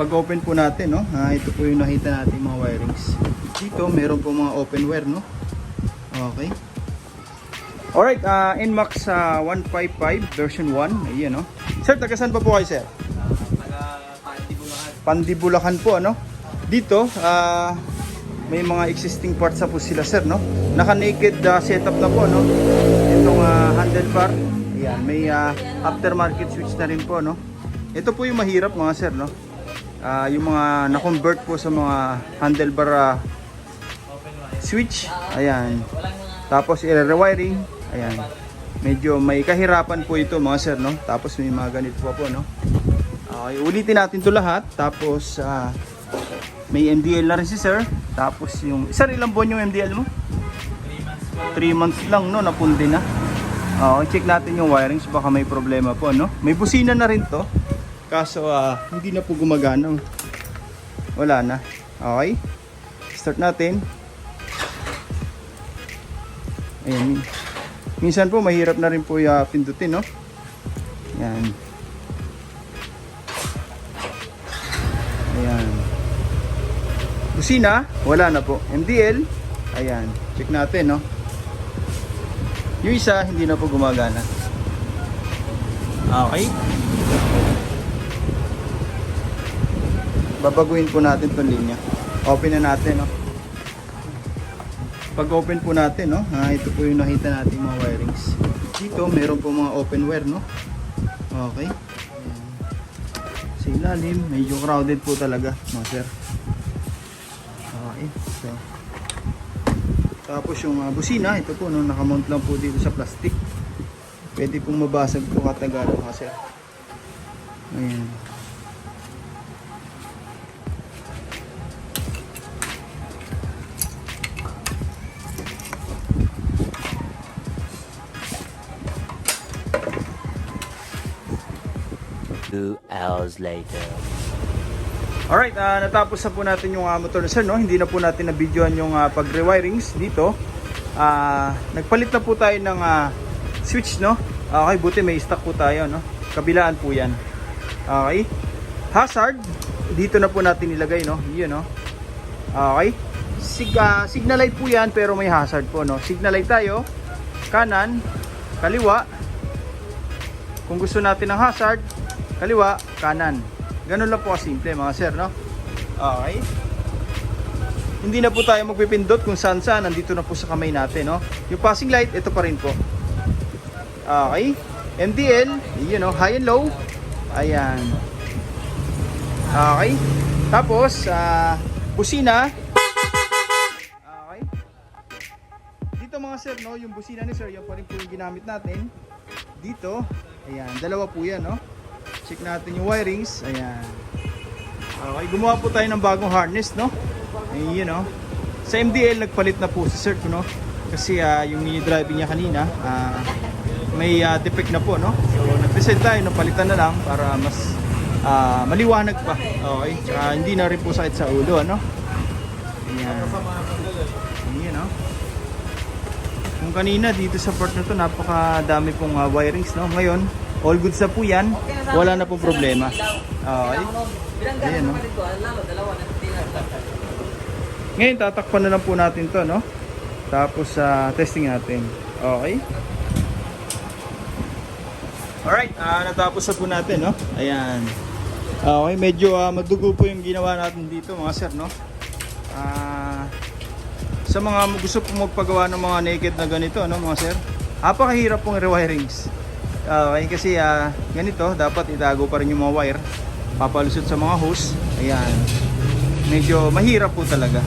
pag open po natin, no, ito po yung nakita natin mga wirings. Dito meron po mga open wire, no. Okay. Alright, NMAX 155 version 1. Ayan, no. Sir, taga saan pa po kayo, sir? Taga Pandibulacan. Pandibulacan po, ano. Dito may mga existing parts na po sila, sir, no. Naka naked setup na po, no. Itong handlebar. Ayan, may aftermarket switch na rin po, no. Ito po yung mahirap, mga sir, no. Yung mga na-convert po sa mga handlebar switch. Ayan. Tapos i-rewiring. Ayan. Medyo may kahirapan po ito, mga sir, no. Tapos may mga ganito pa po, no. Okay, ulitin natin 'to lahat. Tapos may MDL na rin si sir. Tapos yung sir, ilang buwan yung MDL mo? 3 months lang, no, napundi na. Check natin yung wirings, baka may problema po, no. May busina na rin 'to. Kaso hindi na po gumagana. Wala na. Okay. Start natin. Ayan. Minsan po mahirap na rin po pindutin, no. Ayan. Ayan. Busina, wala na po. MDL. Ayan. Check natin, no. Yung isa hindi na po gumagana. Okay. Babaguhin po natin itong linya. Open na natin, no. Pag open po natin, no, ito po yung nakita natin mga wirings. Dito meron po mga open wire, no. Okay. Ayan. Sa ilalim, medyo crowded po talaga, mga sir. Okay. So, tapos yung busina, ito po, no, nakamount lang po dito sa plastic. Pwede pong mabasag po katagalo, mga sir. Ayan. Hours later. Alright, natapos na po natin yung motor na sir, no? Hindi na po natin na-videoan yung pag-rewirings dito. Nagpalit na po tayo ng switch, no? Okay, buti may stock po tayo, no? Kabilaan po yan. Okay. Hazard, dito na po natin ilagay, no? Yun, no? Okay. Signal light po yan, pero may hazard po, no? Signal light tayo. Kanan, kaliwa. Kung gusto natin ng hazard, kaliwa, kanan. Ganun lang po kasimple, mga sir, no? Okay. Hindi na po tayo magpipindot kung saan saan. Nandito na po sa kamay natin, no? Yung passing light, ito pa rin po. Okay. MDL, yun, no? High and low. Ayan. Okay. Tapos, busina. Okay. Dito, mga sir, no? Yung busina ni sir, yung pa rin po yung ginamit natin. Dito, ayan. Dalawa po yan, no? Check natin yung wirings. Ayan. Okay, gumawa po tayo ng bagong harness, no? Ayun, no? Sa MDL, nagpalit na po si sir, no? Kasi yung mini driving niya kanina, may defect na po, no? So, nag-decide tayo, no? Palitan na lang para mas maliwanag pa. Okay? Hindi na rin po sakit sa ulo, no? Ayan. Ayan, no? Kung kanina, dito sa part na to, napakadami pong wirings, no? Ngayon, all goods na po yan. Wala na pong problema. Okay. Ayan, no? Ngayon, tatakpan na lang po natin to, no? Tapos, testing natin. Okay. Alright, natapos na po natin, no? Ayan. Okay, medyo madugo po yung ginawa natin dito, mga sir, no? Sa mga gusto pong magpagawa ng mga naked na ganito, no, mga sir? Napakahirap pong rewirings. Okay, kasi ganito, dapat itago pa rin yung mga wire. Papalusot sa mga hose. Ayan. Medyo mahirap po talaga.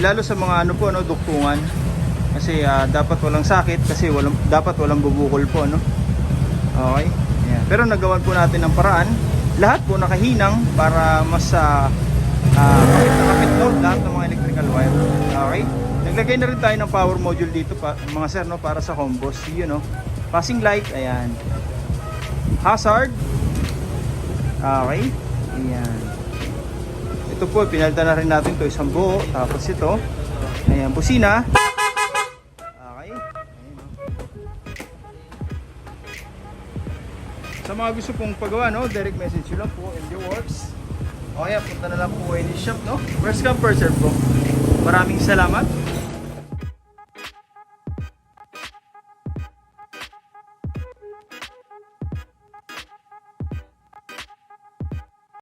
Lalo sa mga ano po, no, duktungan. Kasi dapat walang sakit, kasi dapat walang bubukol po, no. Okay. Ayan. Pero nagawan po natin ng paraan. Lahat po nakahinang para mas kapit load lahat ng mga electrical wire. Okay. Naglagay na rin tayo ng power module dito pa, mga sir, no, para sa combos. Yun, no. Passing light, ayan. Hazard. Okay. Ayan. Ito po, pinalitan na rin natin to isang buo. Tapos ito. Ayan, busina. Okay. Ayan. Sa mga gusto pong pagawa, no, direct message lang po, MD Works. Okay, punta na lang po kayo ni shop, no? First come, first serve po. Maraming salamat.